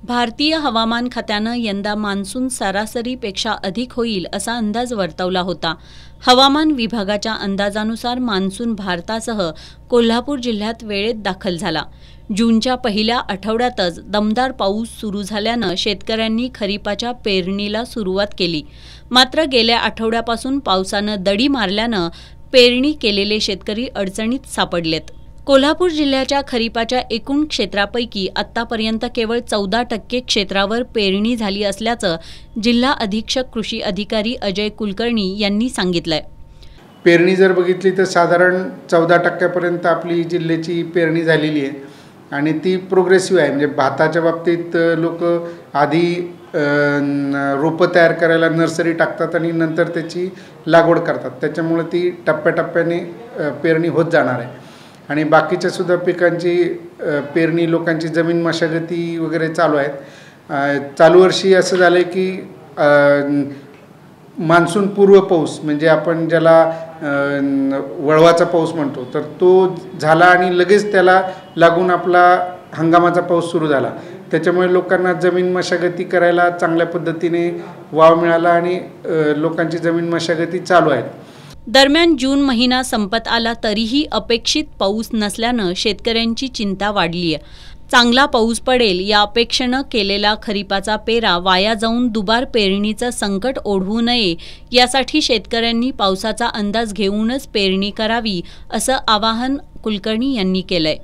भारतीय हवामान खात्यानं यंदा मान्सून सरासरीपेक्षा अधिक होईल असा अंदाज वर्तवला होता। हवामान विभागाच्या अंदाजानुसार मान्सून भारतासह कोल्हापूर जिल्ह्यात वेळेत दाखल झाला। जूनच्या पहिल्या आठवड्यातच दमदार पाऊस सुरू झाल्यानं शेतकऱ्यांनी खरीपाच्या पेरणीला सुरुवात केली। मात्र गेल्या आठवड्यापासून पावसानं दडी मारल्यानं पेरणी केलेले शेतकरी अडचणीत सापडलेत। कोल्हापूर जिल्ह्याच्या खरीपाच्या एकूण क्षेत्रापैकी आत्तापर्यंत केवळ 14% क्षेत्रावर पेरणी झाली असल्याचं जिल्हा अधीक्षक कृषी अधिकारी अजय कुलकर्णी यांनी सांगितलंय। पेरणी जर बघितली तर साधारण 14% आपली जिल्ह्याची पेरणी झालेली आहे आणि ती प्रोग्रेसिव्ह आहे। म्हणजे भाताच्या बाबतीत लोक आधी रोपं तयार करायला नर्सरी टाकतात आणि नंतर त्याची लागवड करतात, त्याच्यामुळे ती टप्प्याटप्प्याने पेरणी होत जाणार आहे। आणि बाकीच्या सुद्धा पिकांची पेरणी लोकांची जमीन मशागती वगैरे चालू आहेत। चालू वर्षी असं झालं की मान्सून पूर्व पाऊस म्हणजे आपण ज्याला वळवाचा पाऊस म्हणतो, तर तो झाला आणि लगेच त्याला लागून आपला हंगामाचा पाऊस सुरू झाला। त्याच्यामुळे लोकांना जमीन मशागती करायला चांगल्या पद्धतीने वाव मिळाला आणि लोकांची जमीन मशागती चालू आहेत। दरम्यान जून महिना संपत आला तरीही अपेक्षित पाऊस नसल्यानं शेतकऱ्यांची चिंता वाढली आहे। चांगला पाऊस पडेल या अपेक्षेनं केलेला खरीपाचा पेरा वाया जाऊन दुबार पेरणीचं संकट ओढवू नये यासाठी शेतकऱ्यांनी पावसाचा अंदाज घेऊनच पेरणी करावी असं आवाहन कुलकर्णी यांनी केलंय।